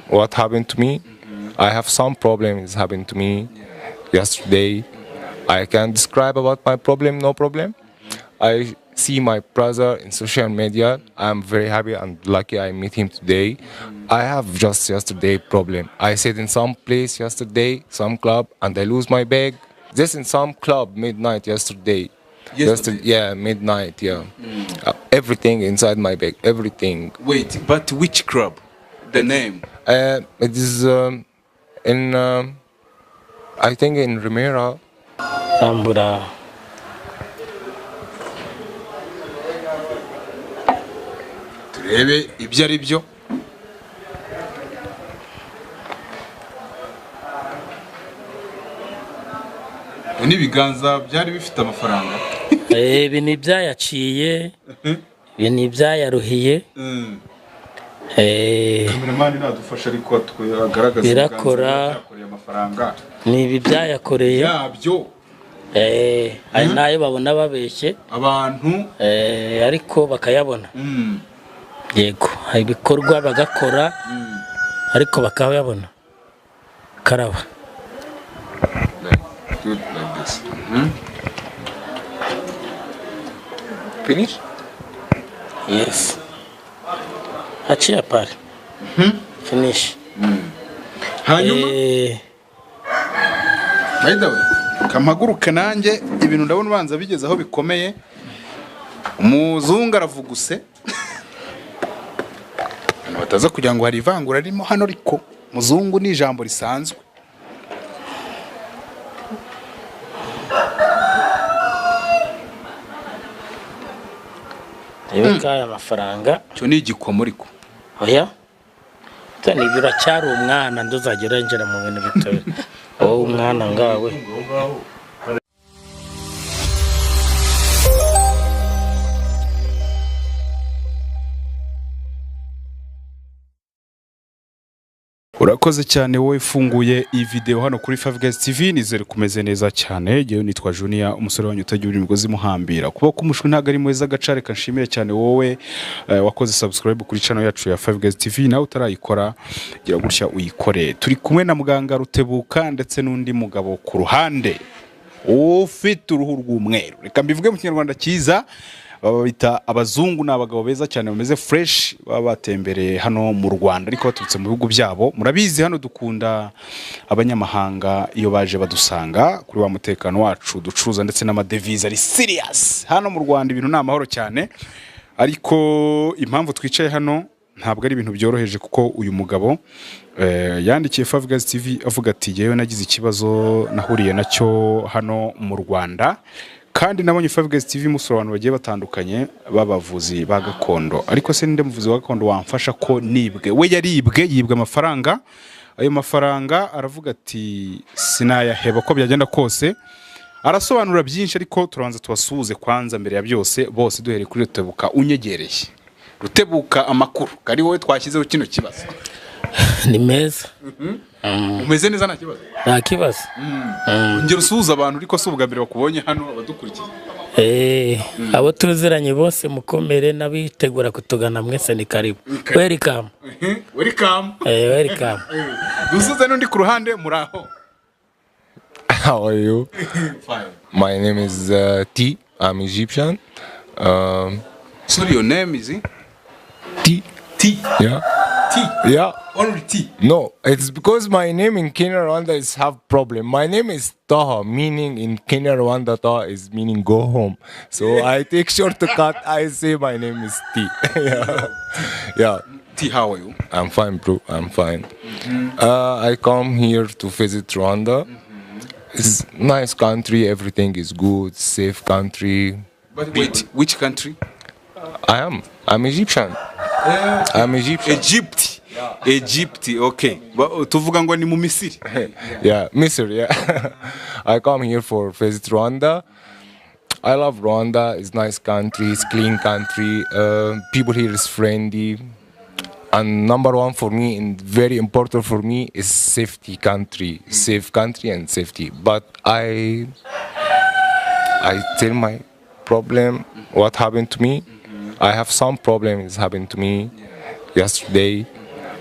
what happened to me. I have some problems happened to me yesterday. I can describe about my problem, no problem. I see my brother in social media. I'm very happy and lucky I met him today. I have just yesterday problem. I sat in some place yesterday, some club, and I lose my bag. This in some club midnight yesterday. Yeah, midnight, yeah. Everything inside my bag, everything. Wait, but which club? The name? It is in, I think in Remera. Ambura. Turebe ibyo ari byo. N'ibiganza byari bifite amafaranga. Ibi ni ibyayaciye, ibi ni ibyayaruhiye. Kameramani nadufasha ariko agaragaza birakora amafaranga. Ni ibi byayakoreye. Yabyo. Ari nayo babona babeshye abantu ariko bakayabona. Yego, ibikorwa bagakora ariko bakayabona. Karaba. Do it like this. Finish? Yes. Achia pale. Finish. Hanyuma by the way, kamaguruka nanjye ibintu ndabona ubanza bigeze aho bikomeye. Umuzungu aravuguse. Bataza kugira ngo hari ivangura ririmo hano ariko muzungu ni ijambo risanzwe. Kaya amafaranga cyo ni igikomo ariko. oya tani biracyari umwana nduzagera njera mu bintu bitoye. Umwana ngawe Urakoze cyane wowe ifunguye iyi video hano kuri 5guys TV. Nizere kumeze neza cyane. Jewe nitwa Junior, umusore wanyu utagira imigozi muhambira. Kuba kumushwe ntago ari mweza gacare kanshimire cyane wowe wakoze subscribe kuri channel yacu ya 5guys TV. Nawe utarayikora gira gutya uyikore. Turi kumwe na muganga Rutebuka ndetse n'undi mugabo ku ruhande ufite uruhu rw'umweru. Reka mbivuge mu kinyarwanda cyiza. Babita abazungu n'abagabo beza cyane bameze fresh babatembereye hano mu Rwanda ariko baturutse mu bihugu byabo. Murabizi hano dukunda abanyamahanga iyo baje badusanga kuri wa mutekano wacu ducuruza ndetse n'amadevize ari serious. Hano mu Rwanda ibintu n'amahoro cyane ariko impamvu twicaye hano ntabwo ari ibintu byoroheje kuko uyu mugabo yandikiye 5guys TV avuga ati yewe nagize ikibazo nahuriye nacyo hano mu Rwanda. Kandi nabonye 5guys TV musoro abantu bagiye batandukanye babavuzi bagakondo ariko se ninde muvuzi wagakondo wamfasha ko nibwe we yibwe amafaranga. Ayo mafaranga aravuga ati sinayaheba ko byagenda kose. Arasobanura byinshi ariko turanza tubasuhuze kwanza mbere ya byose bose duhere kuri Rutebuka unyegereye. Rutebuka amakuru kari wowe twashyizeho kino kibazo. ni meza. Umeze neza nta kibazo. Nta kibazo. Ngero usuhuza abantu ariko se ubwa mbere bakubonye hano abadukurikiye. Abo tuziranye bose mukomere nabitegura kutugana mwese ni karibu. Welcome. Welcome. Welcome. Dusuze n'undi ku ruhande muraho. How are you? Fine. My name is T. I'm Egyptian. Sorry, your name is T. T. Yeah. T. Yeah. Only T. No, it's because my name in Kenya, Rwanda is have problem. My name is Taha, meaning in Kenya, Rwanda, Taha is meaning go home. So I take shortcut. I say my name is T. Yeah. Yeah. T, how are you? I'm fine, bro. I'm fine. I come here to visit Rwanda. It's nice country. Everything is good. Safe country. But wait, which country? I'm Egyptian. I'm Egyptian. Egypt. Yeah. Egypt, okay. Tuvuga ngo ni mu Misiri. Yeah, Misiri, yeah. I come here for visit Rwanda. I love Rwanda. It's nice country. It's clean country. People here is friendly. And number one for me and very important for me is safety country. Safe country and safety. But I tell my problem, what happened to me. I have some problems happened to me yesterday.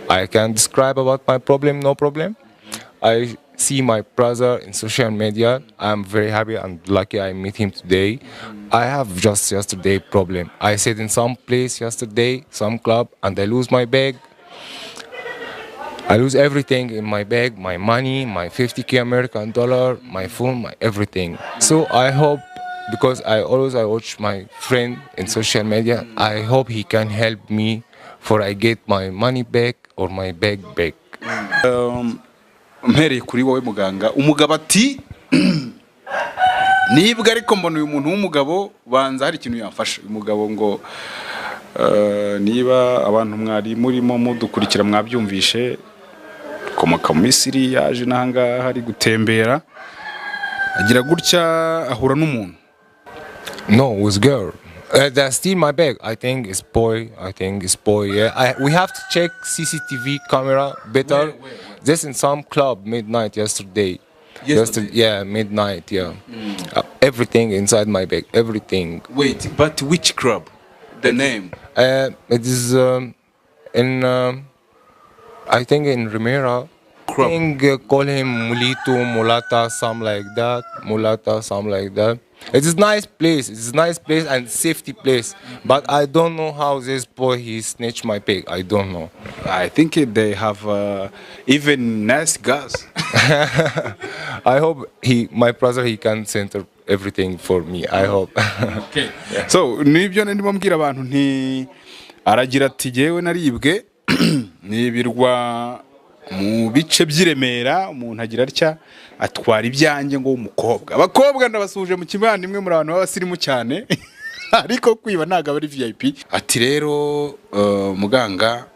I can describe about my problem, no problem. I see my brother in social media. I'm very happy and lucky I met him today. I have just yesterday problem. I sat in some place yesterday, some club, and I lose my bag. I lose everything in my bag, my money, my 50k American dollar, my phone, my everything. So I hope, because I watch my friend in social media, I hope he can help me for I get my money back or my bag back. Mpereye kuri wowe muganga, umugabo ati nibwo ariko mbona uyu muntu w'umugabo banza hari ikintu yamfasha. Uyu mugabo ngo niba abantu mwari murimo mudukurikira mwabyumvishe, komoka mu Misiri, yaje nahanga hari gutembera, agira gutya ahura n'umuntu. No, it was girl. They steal my bag. I think it's boy. Yeah, we have to check CCTV camera better. Just in some club midnight yesterday. Yeah, midnight. Yeah, everything inside my bag. Everything. Wait, but which club? The name? It is in I think in Remera. I think call him Mulito, Mulata, something like that. Mulata, something like that. It is nice place. It's a nice place and safety place. But I don't know how this boy he snatched my pig. I don't know. I think they have even nice gas. I hope my brother, he can center everything for me. I hope. Okay. Yeah. So nibyo ndimo mbwira abantu nti aragira ati jewe naribwe nibirwa mu bice by'Iremera, umuntu agira atya atwara ibyanjye ngo umukobwa. Abakobwa ndabasuje mu kibandi imwe muri abantu b'abasirimu cyane ariko kwiba ntago ari VIP. Ati rero muganga